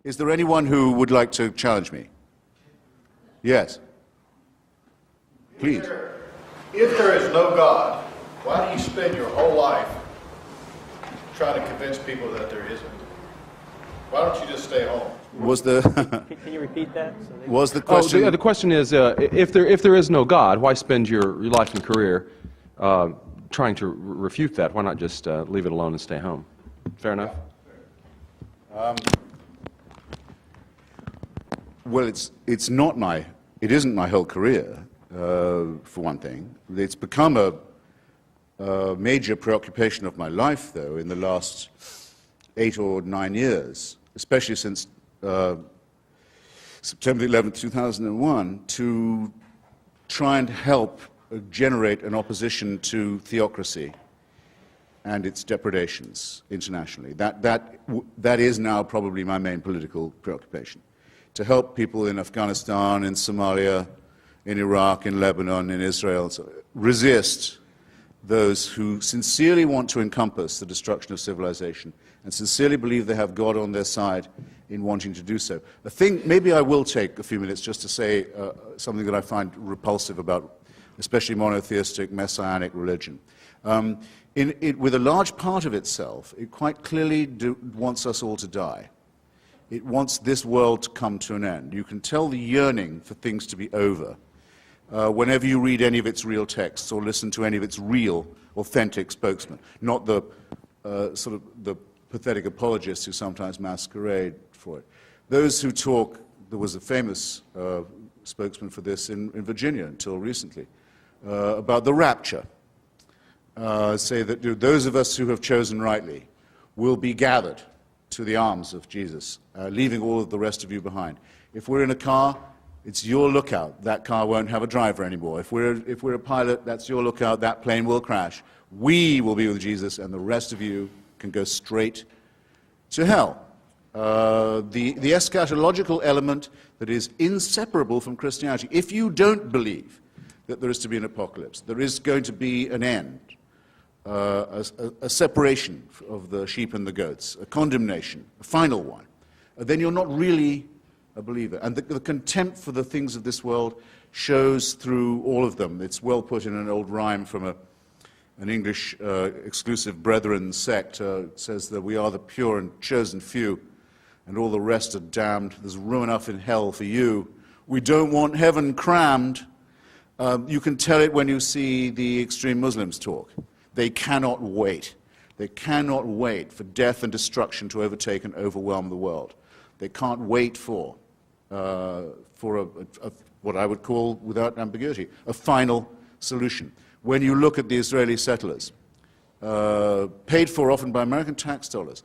Is there anyone who would like to challenge me? Yes. Please. If there is no God, why do you spend your whole life trying to convince people that there isn't? Why don't you just stay home? Was the Can you repeat that? was the question? The question is, if there is no God, why spend your life and career trying to refute that? Why not just leave it alone and stay home? Fair enough. Well, it isn't my whole career, for one thing. It's become a major preoccupation of my life, though, in the last 8 or 9 years, especially since September 11th, 2001, to try and help generate an opposition to theocracy and its depredations internationally. That is now probably my main political preoccupation. To help people in Afghanistan, in Somalia, in Iraq, in Lebanon, in Israel, resist those who sincerely want to encompass the destruction of civilization and sincerely believe they have God on their side in wanting to do so. Maybe I will take a few minutes just to say something that I find repulsive about especially monotheistic, messianic religion. With a large part of itself, it quite clearly wants us all to die. It wants this world to come to an end. You can tell the yearning for things to be over whenever you read any of its real texts or listen to any of its real, authentic spokesmen, not the sort of the pathetic apologists who sometimes masquerade for it. Those who talk, there was a famous spokesman for this in Virginia until recently, about the rapture, say that those of us who have chosen rightly will be gathered to the arms of Jesus, leaving all of the rest of you behind. If we're in a car, it's your lookout. That car won't have a driver anymore. If we're a pilot, that's your lookout. That plane will crash. We will be with Jesus, and the rest of you can go straight to hell. The eschatological element that is inseparable from Christianity. If you don't believe that there is to be an apocalypse, there is going to be an end, a separation of the sheep and the goats, a condemnation, a final one, then you're not really a believer. And the contempt for the things of this world shows through all of them. It's well put in an old rhyme from an English exclusive brethren sect. It says that we are the pure and chosen few, and all the rest are damned. There's room enough in hell for you. We don't want heaven crammed. You can tell it when you see the extreme Muslims talk. They cannot wait. They cannot wait for death and destruction to overtake and overwhelm the world. They can't wait for what I would call, without ambiguity, a final solution. When you look at the Israeli settlers, paid for often by American tax dollars,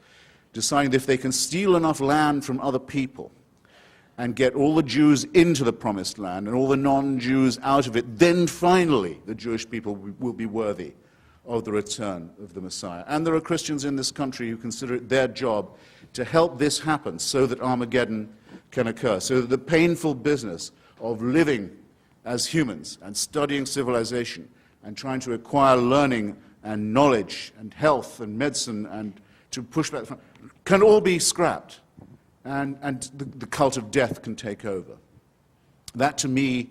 deciding that if they can steal enough land from other people and get all the Jews into the promised land and all the non-Jews out of it, then finally the Jewish people will be worthy of the return of the Messiah. And there are Christians in this country who consider it their job to help this happen so that Armageddon can occur, so that the painful business of living as humans and studying civilization and trying to acquire learning and knowledge and health and medicine and to push back can all be scrapped, and the cult of death can take over. That, to me,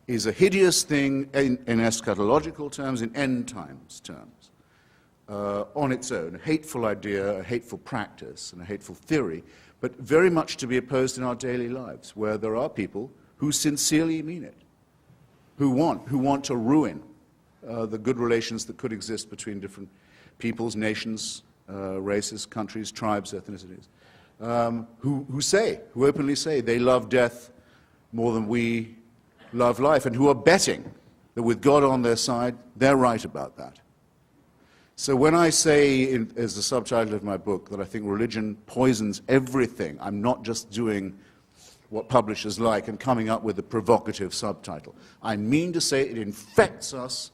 is a hideous thing in eschatological terms, in end times terms, on its own. A hateful idea, a hateful practice, and a hateful theory, but very much to be opposed in our daily lives, where there are people who sincerely mean it, who want to ruin the good relations that could exist between different peoples, nations, races, countries, tribes, ethnicities, who openly say they love death more than we love life, and who are betting that with God on their side, they're right about that. So when I say, as the subtitle of my book, that I think religion poisons everything, I'm not just doing what publishers like and coming up with a provocative subtitle. I mean to say it infects us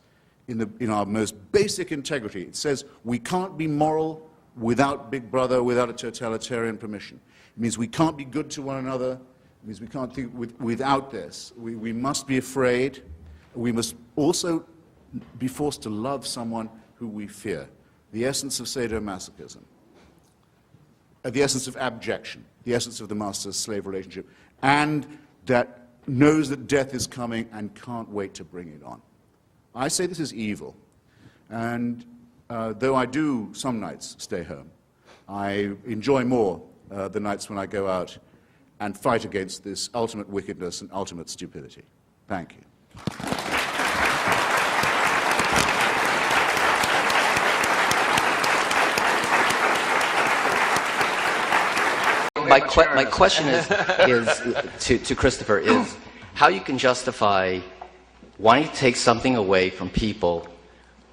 in our most basic integrity. It says we can't be moral without Big Brother, without a totalitarian permission. It means we can't be good to one another. It means we can't think without this. We must be afraid. We must also be forced to love someone who we fear. The essence of sadomasochism. the essence of abjection, the essence of the master-slave relationship, and that knows that death is coming and can't wait to bring it on. I say this is evil, and though I do some nights stay home, I enjoy more the nights when I go out and fight against this ultimate wickedness and ultimate stupidity. Thank you. My question is to Christopher is how you can justify wanting to take something away from people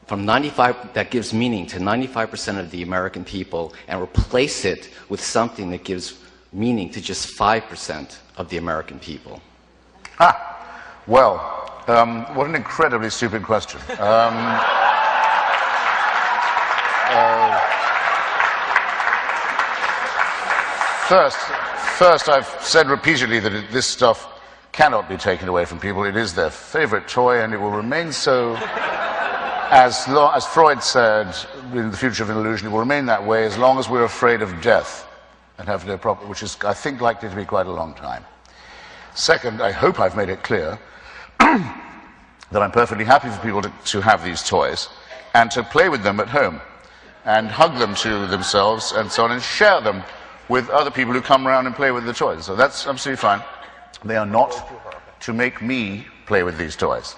from 95 that gives meaning to 95% of the American people and replace it with something that gives meaning to just 5% of the American people. Well, what an incredibly stupid question. First, I've said repeatedly that this stuff cannot be taken away from people. It is their favorite toy, and it will remain so, as Freud said in The Future of an Illusion, it will remain that way as long as we're afraid of death and have no problem, which is, I think, likely to be quite a long time. Second, I hope I've made it clear that I'm perfectly happy for people to have these toys and to play with them at home and hug them to themselves and so on and share them with other people who come around and play with the toys. So that's absolutely fine. They are not to make me play with these toys.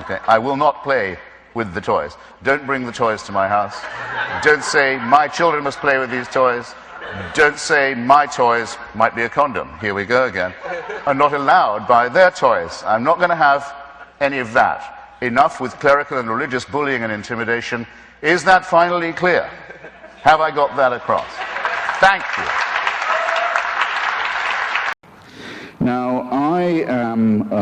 Okay? I will not play with the toys. Don't bring the toys to my house. Don't say my children must play with these toys. Don't say my toys might be a condom. Here we go again. Are not allowed by their toys. I'm not going to have any of that. Enough with clerical and religious bullying and intimidation. Is that finally clear? Have I got that across? Thank you. Now, I am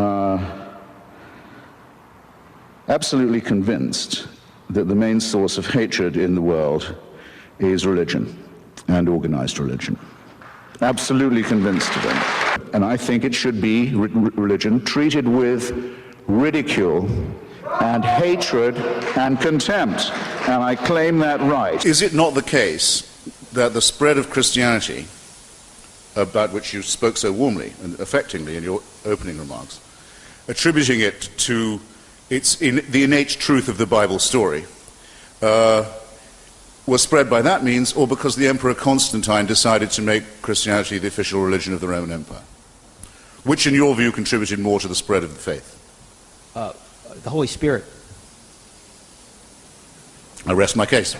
absolutely convinced that the main source of hatred in the world is religion and organized religion. Absolutely convinced of it. And I think it should be religion treated with ridicule and hatred and contempt. And I claim that right. Is it not the case that the spread of Christianity, about which you spoke so warmly and affectingly in your opening remarks, attributing it to the innate truth of the Bible story, was spread by that means, or because the Emperor Constantine decided to make Christianity the official religion of the Roman Empire? Which, in your view, contributed more to the spread of the faith? The Holy Spirit. I rest my case.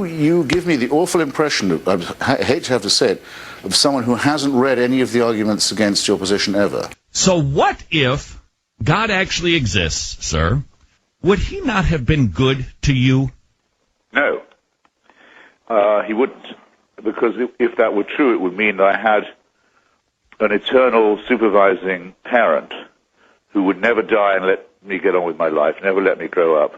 You give me the awful impression, I hate to have to say it, of someone who hasn't read any of the arguments against your position ever. So what if God actually exists, sir? Would he not have been good to you? No. He wouldn't. Because if that were true, it would mean that I had an eternal supervising parent who would never die and let me get on with my life, never let me grow up,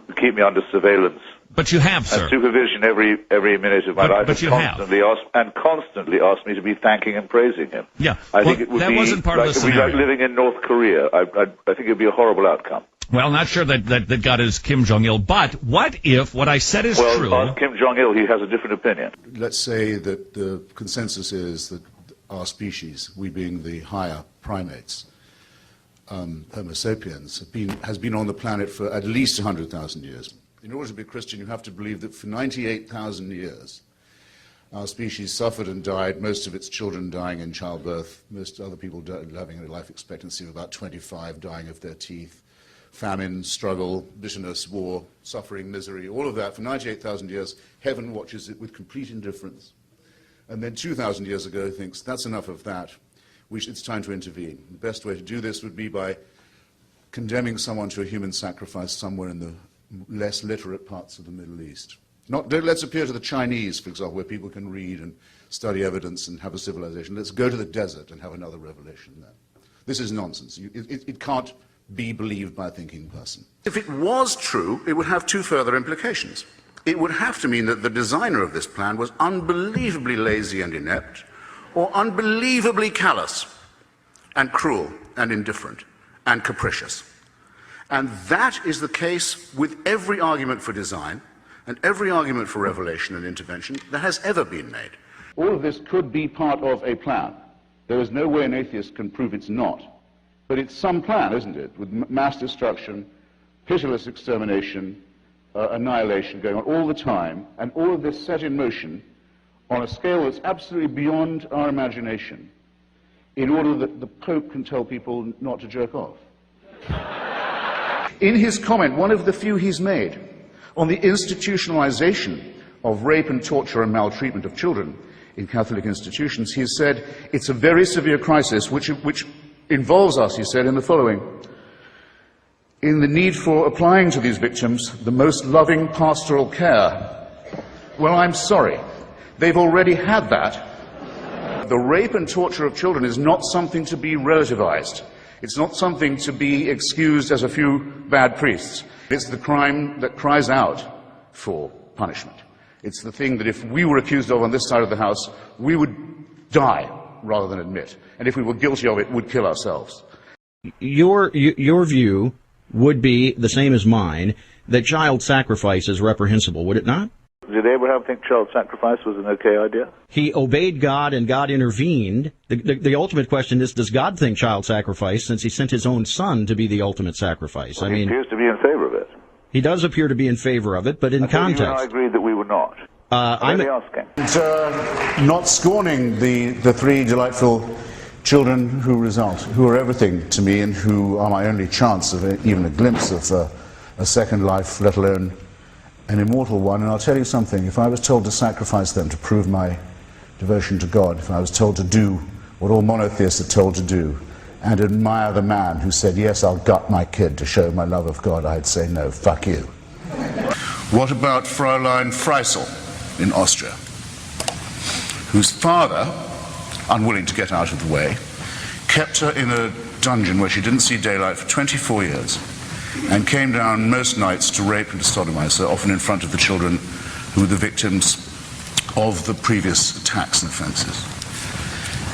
would keep me under surveillance. But you have, sir. And supervision every minute of my life, but you constantly asked me to be thanking and praising him. Yeah, I think it would that be wasn't part like, of the it would be scenario. like living in North Korea. I think it would be a horrible outcome. Well, not sure that God is Kim Jong-il, but what if what I said is true? Well, ask Kim Jong-il, he has a different opinion. Let's say that the consensus is that our species, we being the higher primates, Homo sapiens, has been on the planet for at least 100,000 years. In order to be a Christian, you have to believe that for 98,000 years, our species suffered and died, most of its children dying in childbirth, most other people having a life expectancy of about 25, dying of their teeth, famine, struggle, bitterness, war, suffering, misery, all of that. For 98,000 years, heaven watches it with complete indifference. And then 2,000 years ago thinks, that's enough of that. It's time to intervene. The best way to do this would be by condemning someone to a human sacrifice somewhere in the less literate parts of the Middle East. Let's appeal to the Chinese, for example, where people can read and study evidence and have a civilization. Let's go to the desert and have another revelation there. This is nonsense. It can't be believed by a thinking person. If it was true, it would have two further implications. It would have to mean that the designer of this plan was unbelievably lazy and inept, or unbelievably callous and cruel and indifferent and capricious. And that is the case with every argument for design and every argument for revelation and intervention that has ever been made. All of this could be part of a plan. There is no way an atheist can prove it's not. But it's some plan, isn't it, with mass destruction, pitiless extermination, annihilation going on all the time, and all of this set in motion on a scale that's absolutely beyond our imagination, in order that the Pope can tell people not to jerk off. In his comment, one of the few he's made, on the institutionalization of rape and torture and maltreatment of children in Catholic institutions, he has said, it's a very severe crisis which involves us, he said, in the following: in the need for applying to these victims the most loving pastoral care. Well, I'm sorry. They've already had that. The rape and torture of children is not something to be relativized. It's not something to be excused as a few bad priests. It's the crime that cries out for punishment. It's the thing that if we were accused of on this side of the House, we would die rather than admit. And if we were guilty of it, would kill ourselves. Your view would be the same as mine, that child sacrifice is reprehensible, would it not? Did Abraham think child sacrifice was an okay idea? He obeyed God and God intervened. The ultimate question is, does God think child sacrifice, since he sent his own son to be the ultimate sacrifice? Well, he appears to be in favor of it. He does appear to be in favor of it, but in context. You and I agreed that we were not. I'm only asking. And, not scorning the three delightful children who are everything to me and who are my only chance of even a glimpse of a second life, let alone an immortal one. And I'll tell you something, if I was told to sacrifice them to prove my devotion to God, if I was told to do what all monotheists are told to do, and admire the man who said, yes, I'll gut my kid to show my love of God, I'd say, no, fuck you. What about Fräulein Freisel in Austria, whose father, unwilling to get out of the way, kept her in a dungeon where she didn't see daylight for 24 years, and came down most nights to rape and to sodomize her, often in front of the children who were the victims of the previous attacks and offenses.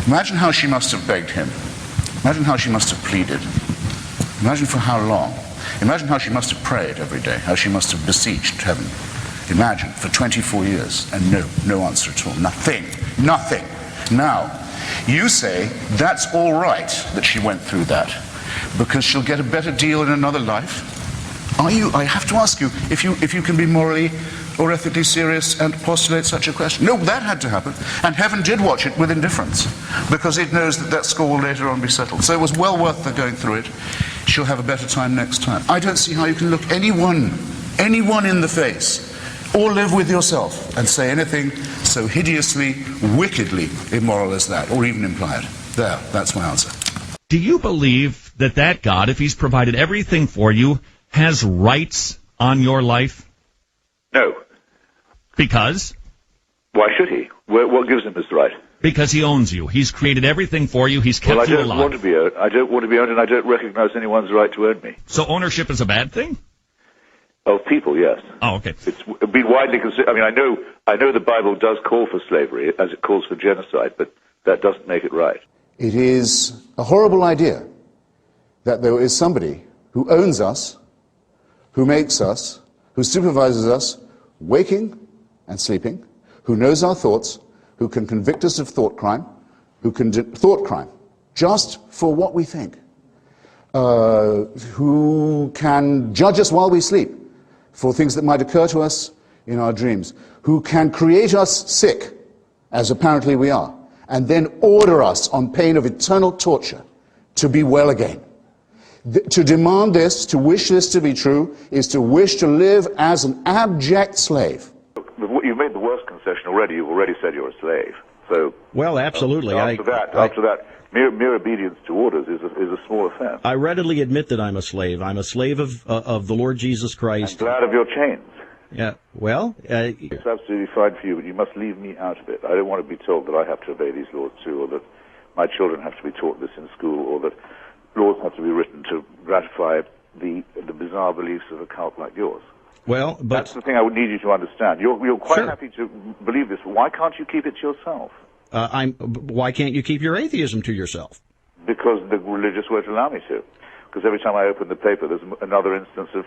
Imagine how she must have begged him. Imagine how she must have pleaded. Imagine for how long. Imagine how she must have prayed every day, how she must have beseeched heaven. Imagine, for 24 years, and no answer at all. Nothing. Now, you say that's all right that she went through that, because she'll get a better deal in another life? I have to ask you, if you can be morally or ethically serious and postulate such a question. No, that had to happen, and heaven did watch it with indifference, because it knows that score will later on be settled. So it was well worth her going through it. She'll have a better time next time. I don't see how you can look anyone in the face, or live with yourself, and say anything so hideously, wickedly immoral as that, or even imply it. There, that's my answer. Do you believe that God, if he's provided everything for you, has rights on your life? No. Because? Why should he? What gives him this right? Because he owns you. He's created everything for you. He's kept you alive. I don't want to be owned. I don't want to be owned, and I don't recognize anyone's right to own me. So ownership is a bad thing? Of people, yes. Oh, okay. It's been widely considered. I mean, I know the Bible does call for slavery, as it calls for genocide, but that doesn't make it right. It is a horrible idea that there is somebody who owns us, who makes us, who supervises us, waking and sleeping, who knows our thoughts, who can convict us of thought crime, thought crime, just for what we think, who can judge us while we sleep for things that might occur to us in our dreams, who can create us sick, as apparently we are, and then order us on pain of eternal torture to be well again. To demand this, to wish this to be true, is to wish to live as an abject slave. You've made the worst concession already. You've already said you're a slave. So, well, absolutely. After that, mere obedience to orders is a small offense. I readily admit that I'm a slave. I'm a slave of the Lord Jesus Christ. I'm glad of your chains. Yeah. Well, it's absolutely fine for you, but you must leave me out of it. I don't want to be told that I have to obey these laws too, or that my children have to be taught this in school, or that laws have to be written to gratify the bizarre beliefs of a cult like yours. Well, but that's the thing I would need you to understand. You're quite sure. happy to believe this. Why can't you keep it to yourself? Why can't you keep your atheism to yourself? Because the religious won't allow me to. Because every time I open the paper, there's another instance of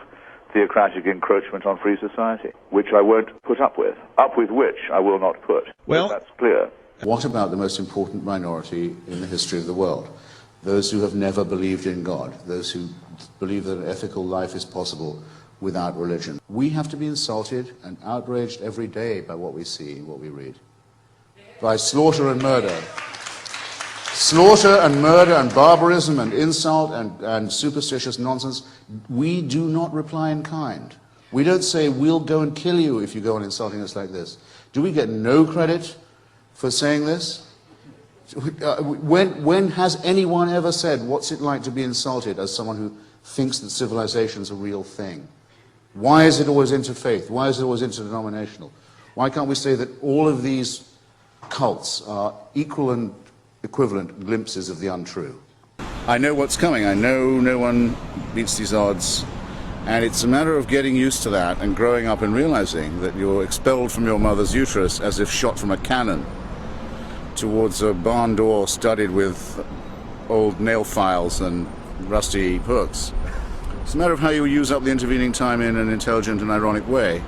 theocratic encroachment on free society, which I won't put up with which I will not put. Well, that's clear. What about the most important minority in the history of the world? Those who have never believed in God, those who believe that an ethical life is possible without religion. We have to be insulted and outraged every day by what we see and what we read. By slaughter and murder. Slaughter and murder and barbarism and insult and superstitious nonsense. We do not reply in kind. We don't say, we'll go and kill you if you go on insulting us like this. Do we get no credit for saying this? When has anyone ever said, what's it like to be insulted as someone who thinks that civilization's a real thing? Why is it always interfaith? Why is it always interdenominational? Why can't we say that all of these cults are equal and equivalent glimpses of the untrue? I know what's coming. I know no one beats these odds. And it's a matter of getting used to that and growing up and realizing that you're expelled from your mother's uterus as if shot from a cannon towards a barn door studded with old nail files and rusty hooks. It's a matter of how you use up the intervening time in an intelligent and ironic way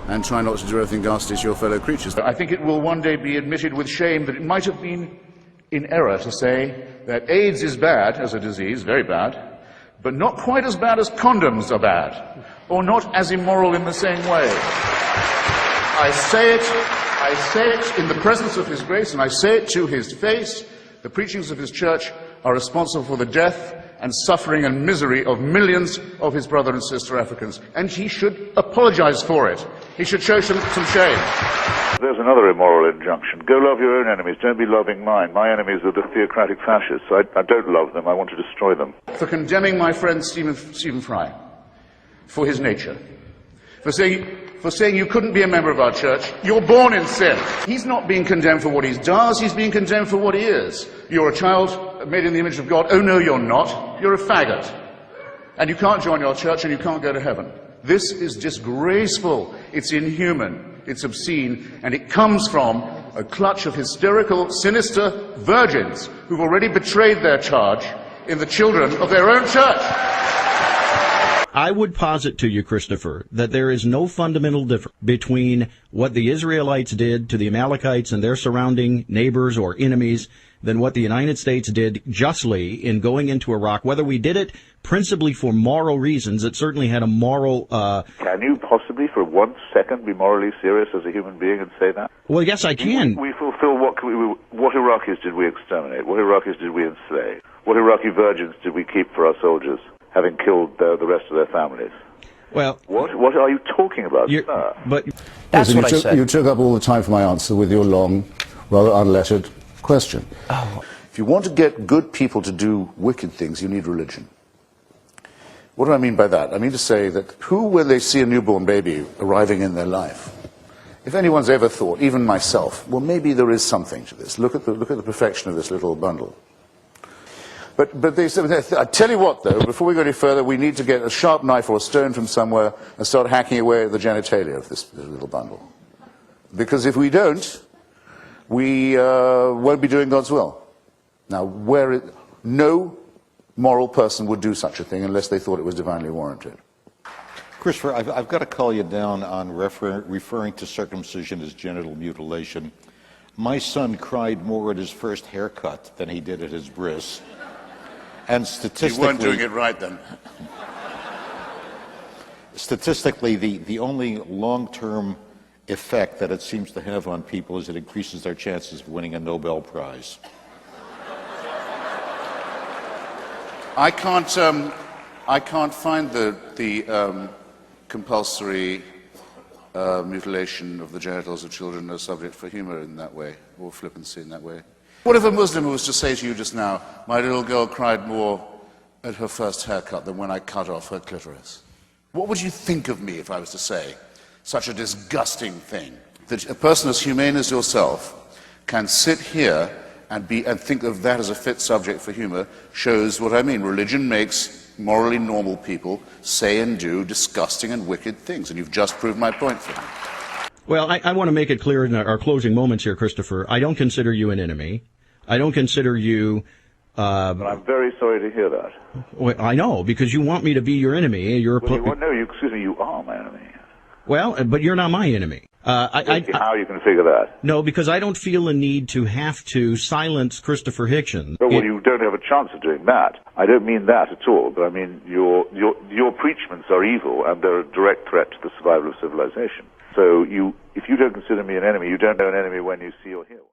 and try not to do anything ghastly to your fellow creatures. I think it will one day be admitted with shame that it might have been in error to say that AIDS is bad as a disease, very bad, but not quite as bad as condoms are bad, or not as immoral in the same way. I say it in the presence of His grace, and I say it to His face. The preachings of His church are responsible for the death and suffering and misery of millions of His brother and sister Africans, and He should apologize for it. He should show some shame. There's another immoral injunction. Go love your own enemies. Don't be loving mine. My enemies are the theocratic fascists. I don't love them. I want to destroy them. For condemning my friend Stephen Fry for his nature. For saying you couldn't be a member of our church. You're born in sin. He's not being condemned for what he does. He's being condemned for what he is. You're a child made in the image of God. Oh, no, you're not. You're a faggot. And you can't join your church and you can't go to heaven. This is disgraceful. It's inhuman. It's obscene, and it comes from a clutch of hysterical, sinister virgins who've already betrayed their charge in the children of their own church. I would posit to you, Christopher, that there is no fundamental difference between what the Israelites did to the Amalekites and their surrounding neighbors or enemies than what the United States did justly in going into Iraq. Whether we did it principally for moral reasons, it certainly had a moral... Can you possibly for 1 second be morally serious as a human being and say that? Well, yes, I can. We fulfill what Iraqis did we exterminate? What Iraqis did we enslave? What Iraqi virgins did we keep for our soldiers, having killed the rest of their families? Well, what are you talking about, sir? But that's what I said. You took up all the time for my answer with your long, rather unlettered question. Oh. If you want to get good people to do wicked things, you need religion. What do I mean by that? I mean to say that who, when they see a newborn baby arriving in their life, if anyone's ever thought, even myself, well, maybe there is something to this. Look at the perfection of this little bundle. But they said, I tell you what, though, before we go any further, we need to get a sharp knife or a stone from somewhere and start hacking away at the genitalia of this little bundle. Because if we don't, we won't be doing God's will. Now, no moral person would do such a thing unless they thought it was divinely warranted. Christopher, I've got to call you down on referring to circumcision as genital mutilation. My son cried more at his first haircut than he did at his bris. And statistically... You weren't doing it right then. Statistically, the only long-term effect that it seems to have on people is it increases their chances of winning a Nobel Prize. I can't find the compulsory mutilation of the genitals of children a subject for humor in that way, or flippancy in that way. What if a Muslim was to say to you just now, my little girl cried more at her first haircut than when I cut off her clitoris? What would you think of me if I was to say such a disgusting thing? That a person as humane as yourself can sit here and think of that as a fit subject for humor shows what I mean. Religion makes morally normal people say and do disgusting and wicked things, and you've just proved my point for me. Well, I want to make it clear in our closing moments here, Christopher. I don't consider you an enemy. I don't consider you But I'm very sorry to hear that. Well, I know, because you want me to be your enemy. Excuse me, you are my enemy. Well, but you're not my enemy. How you can figure that? No, because I don't feel a need to have to silence Christopher Hitchens. Well, you don't have a chance of doing that. I don't mean that at all, but I mean your preachments are evil and they're a direct threat to the survival of civilization. So if you don't consider me an enemy, you don't know an enemy when you see or hear one.